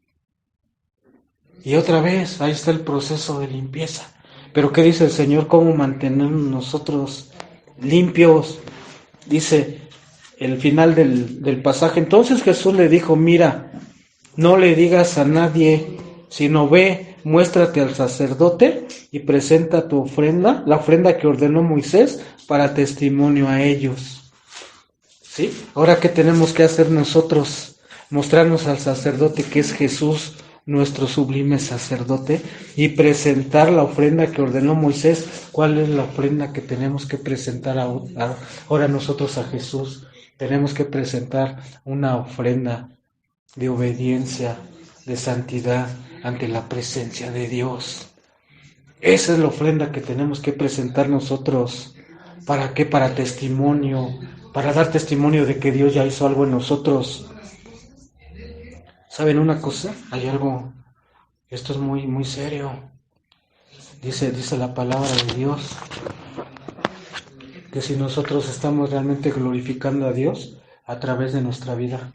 Y otra vez, ahí está el proceso de limpieza. Pero ¿qué dice el Señor? ¿Cómo mantenernos nosotros limpios? Dice el final del pasaje. Entonces Jesús le dijo, mira, no le digas a nadie, sino ve, muéstrate al sacerdote y presenta tu ofrenda, la ofrenda que ordenó Moisés, para testimonio a ellos. ¿Sí? Ahora, ¿qué tenemos que hacer nosotros? Mostrarnos al sacerdote que es Jesús, nuestro sublime sacerdote, y presentar la ofrenda que ordenó Moisés. ¿Cuál es la ofrenda que tenemos que presentar ahora nosotros a Jesús? Tenemos que presentar una ofrenda de obediencia, de santidad ante la presencia de Dios. Esa es la ofrenda que tenemos que presentar nosotros. ¿Para qué? Para testimonio, para dar testimonio de que Dios ya hizo algo en nosotros. ¿Saben una cosa? Hay algo, esto es muy, muy serio. Dice la palabra de Dios que si nosotros estamos realmente glorificando a Dios a través de nuestra vida.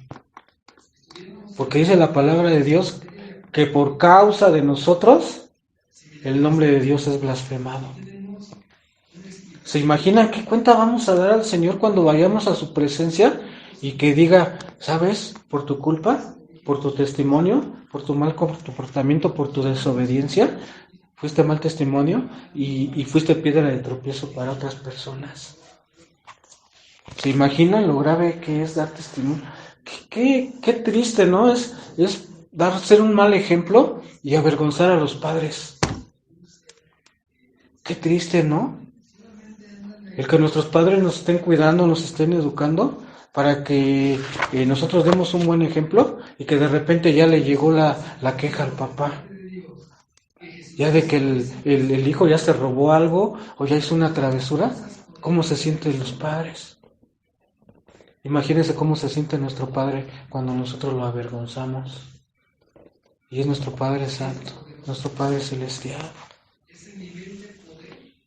Porque dice la palabra de Dios que por causa de nosotros el nombre de Dios es blasfemado. ¿Se imaginan qué cuenta vamos a dar al Señor cuando vayamos a su presencia y que diga, sabes, por tu culpa, por tu testimonio, por tu mal comportamiento, por tu desobediencia, fuiste mal testimonio y fuiste piedra de tropiezo para otras personas? ¿Se imaginan lo grave que es dar testimonio? Qué triste, ¿no? Es ser un mal ejemplo y avergonzar a los padres. Qué triste, ¿no? El que nuestros padres nos estén cuidando, nos estén educando para que nosotros demos un buen ejemplo y que de repente ya le llegó la queja al papá. Ya de que el hijo ya se robó algo o ya hizo una travesura. ¿Cómo se sienten los padres? Imagínense cómo se siente nuestro Padre cuando nosotros lo avergonzamos. Y es nuestro Padre Santo, nuestro Padre Celestial.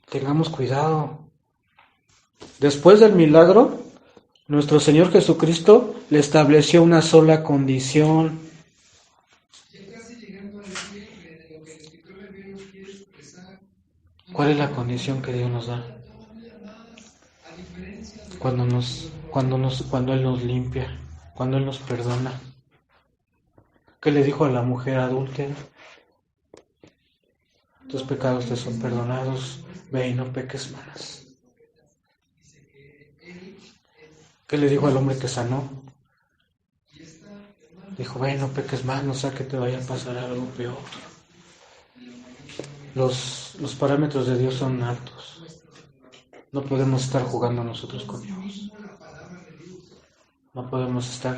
Tengamos cuidado. Después del milagro, nuestro Señor Jesucristo le estableció una sola condición. ¿Cuál es la condición que Dios nos da? Cuando Él nos limpia, cuando Él nos perdona. ¿Qué le dijo a la mujer adúltera? Tus pecados te son perdonados, ve y no peques más. ¿Qué le dijo al hombre que sanó? Dijo, ve y no peques más, no sea que te vaya a pasar algo peor. Los parámetros de Dios son altos. No podemos estar jugando nosotros con Dios. No podemos estar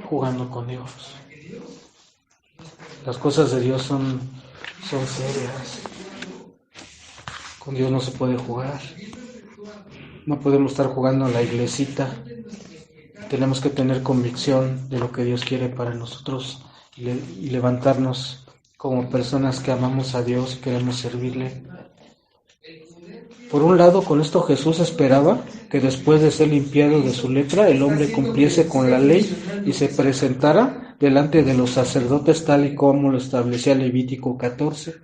jugando con Dios. Las cosas de Dios son serias. Con Dios no se puede jugar. No podemos estar jugando a la iglesita. Tenemos que tener convicción de lo que Dios quiere para nosotros y levantarnos como personas que amamos a Dios y queremos servirle. Por un lado, con esto Jesús esperaba que después de ser limpiado de su lepra, el hombre cumpliese con la ley y se presentara delante de los sacerdotes tal y como lo establecía Levítico 14.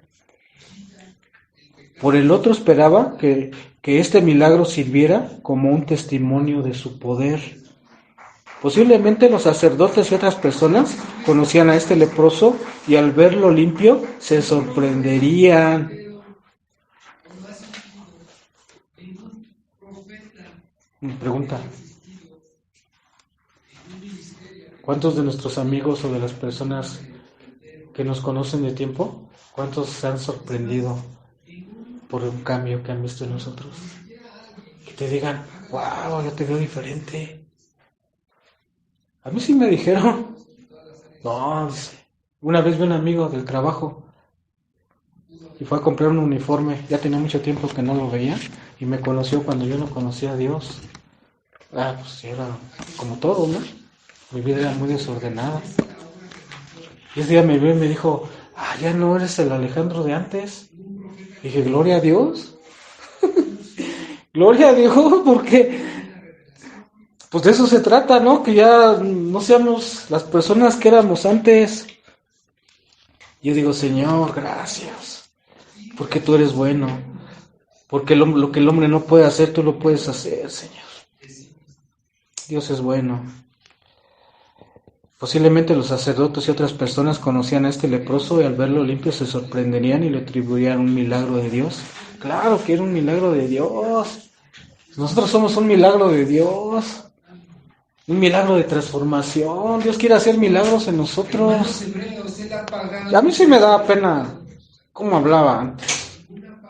Por el otro esperaba que este milagro sirviera como un testimonio de su poder. Posiblemente los sacerdotes y otras personas conocían a este leproso y al verlo limpio se sorprenderían. Mi pregunta: ¿cuántos de nuestros amigos o de las personas que nos conocen de tiempo, cuántos se han sorprendido por un cambio que han visto en nosotros? Que te digan, wow, yo te veo diferente. A mí sí me dijeron, no, una vez vi a un amigo del trabajo y fue a comprar un uniforme, ya tenía mucho tiempo que no lo veía y me conoció cuando yo no conocía a Dios. Pues era como todo, ¿no? Mi vida era muy desordenada. Y ese día me vio y me dijo, ya no eres el Alejandro de antes. Y dije, gloria a Dios. Gloria a Dios, porque pues de eso se trata, ¿no? Que ya no seamos las personas que éramos antes. Yo digo, Señor, gracias, porque tú eres bueno, porque lo que el hombre no puede hacer, tú lo puedes hacer, Señor. Dios es bueno. Posiblemente los sacerdotes y otras personas conocían a este leproso y al verlo limpio se sorprenderían y le atribuirían un milagro de Dios. Claro que era un milagro de Dios. Nosotros somos un milagro de Dios. Un milagro de transformación. Dios quiere hacer milagros en nosotros. A mí sí me daba pena cómo hablaba antes.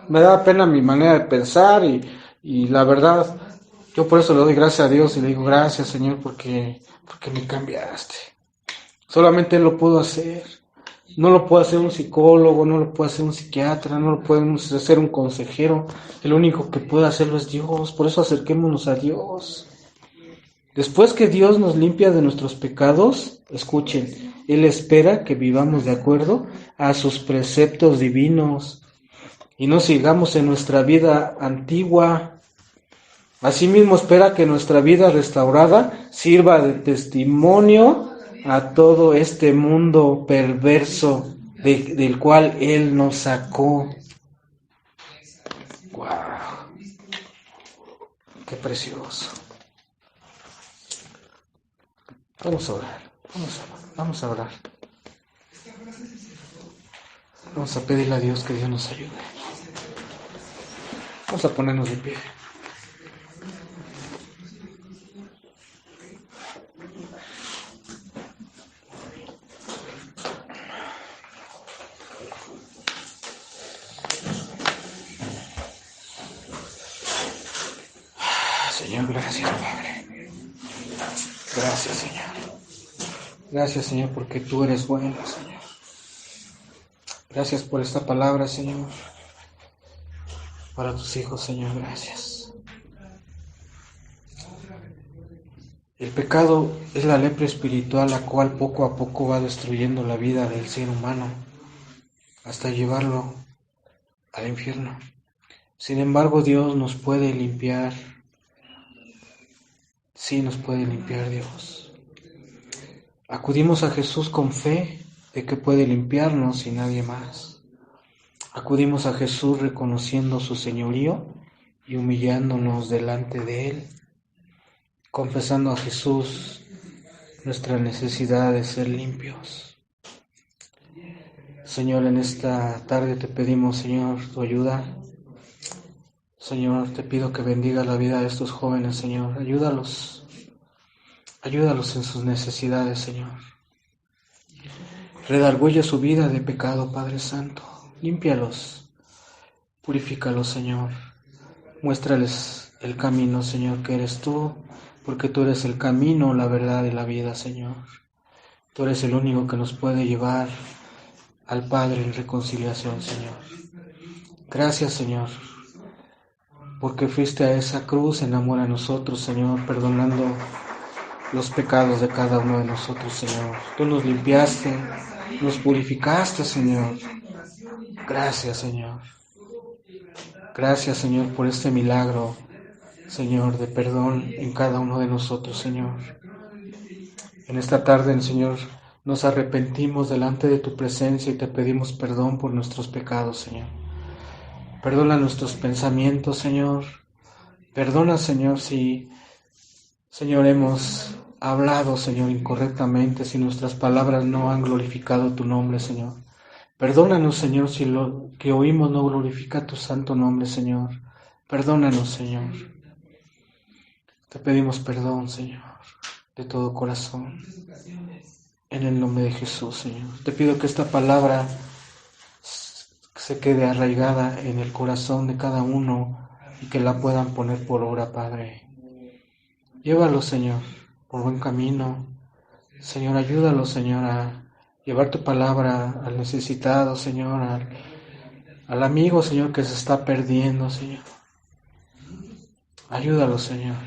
Me daba pena mi manera de pensar y la verdad, yo por eso le doy gracias a Dios y le digo gracias, Señor, porque me cambiaste. Solamente Él lo pudo hacer. No lo puede hacer un psicólogo, no lo puede hacer un psiquiatra, no lo puede hacer un consejero. El único que puede hacerlo es Dios. Por eso acerquémonos a Dios. Después que Dios nos limpia de nuestros pecados, escuchen, Él espera que vivamos de acuerdo a sus preceptos divinos y no sigamos en nuestra vida antigua. Asimismo espera que nuestra vida restaurada sirva de testimonio a todo este mundo perverso del cual Él nos sacó. ¡Wow! ¡Qué precioso! Vamos a orar, vamos a orar. Vamos a pedirle a Dios que Dios nos ayude. Vamos a ponernos de pie. Señor, gracias, Padre. Gracias, Señor. Gracias, Señor, porque tú eres bueno, Señor. Gracias por esta palabra, Señor. Para tus hijos, Señor, gracias. El pecado es la lepra espiritual, la cual poco a poco va destruyendo la vida del ser humano hasta llevarlo al infierno. Sin embargo, Dios nos puede limpiar. Sí, nos puede limpiar Dios. Acudimos a Jesús con fe de que puede limpiarnos y nadie más. Acudimos a Jesús reconociendo su señorío y humillándonos delante de Él, confesando a Jesús nuestra necesidad de ser limpios. Señor, en esta tarde te pedimos, Señor, tu ayuda. Señor, te pido que bendiga la vida de estos jóvenes, Señor. Ayúdalos en sus necesidades, Señor. Redarguye su vida de pecado, Padre Santo. Límpialos, purifícalos, Señor. Muéstrales el camino, Señor, que eres tú, porque tú eres el camino, la verdad y la vida, Señor. Tú eres el único que nos puede llevar al Padre en reconciliación, Señor. Gracias, Señor, porque fuiste a esa cruz en amor a nosotros, Señor, perdonando los pecados de cada uno de nosotros, Señor. Tú nos limpiaste, nos purificaste, Señor. Gracias, Señor. Gracias, Señor, por este milagro, Señor, de perdón en cada uno de nosotros, Señor. En esta tarde, Señor, nos arrepentimos delante de tu presencia y te pedimos perdón por nuestros pecados, Señor. Perdona nuestros pensamientos, Señor. Perdona, Señor, si, Señor, hemos hablado, Señor, incorrectamente, si nuestras palabras no han glorificado tu nombre, Señor. Perdónanos, Señor, si lo que oímos no glorifica tu santo nombre, Señor. Perdónanos, Señor. Te pedimos perdón, Señor, de todo corazón. En el nombre de Jesús, Señor. Te pido que esta palabra se quede arraigada en el corazón de cada uno y que la puedan poner por obra, Padre. Llévalos, Señor, por buen camino. Señor, ayúdalos, Señor, a llevar tu palabra al necesitado, Señor, al amigo, Señor, que se está perdiendo, Señor. Ayúdalos, Señor,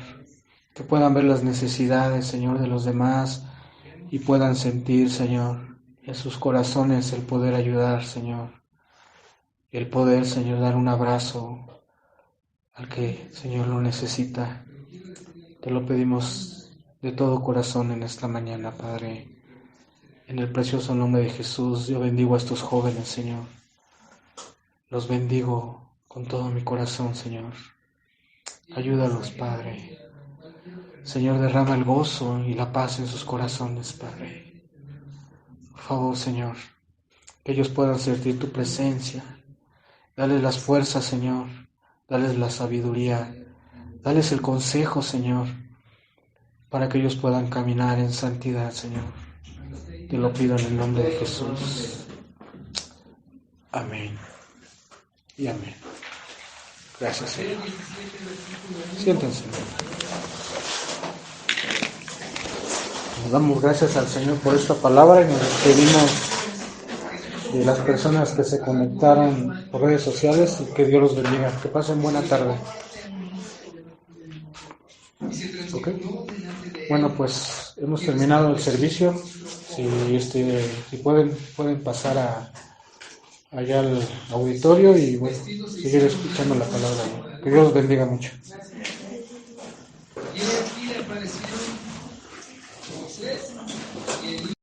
que puedan ver las necesidades, Señor, de los demás y puedan sentir, Señor, en sus corazones el poder ayudar, Señor. El poder, Señor, dar un abrazo al que, Señor, lo necesita. Te lo pedimos de todo corazón en esta mañana, Padre. En el precioso nombre de Jesús, yo bendigo a estos jóvenes, Señor. Los bendigo con todo mi corazón, Señor. Ayúdalos, Padre. Señor, derrama el gozo y la paz en sus corazones, Padre. Por favor, Señor, que ellos puedan sentir tu presencia. Dales las fuerzas, Señor. Dales la sabiduría. Dales el consejo, Señor, para que ellos puedan caminar en santidad, Señor. Te lo pido en el nombre de Jesús. Amén. Y amén. Gracias, Señor. Siéntense. Nos damos gracias al Señor por esta palabra y nos despedimos de las personas que se conectaron por redes sociales y que Dios los bendiga. Que pasen buena tarde. ¿Ok? Bueno, pues hemos terminado el servicio. Si pueden pasar allá al auditorio y bueno, seguir escuchando la palabra. Que Dios los bendiga mucho. Y aquí le aparecieron Moisés y Elías.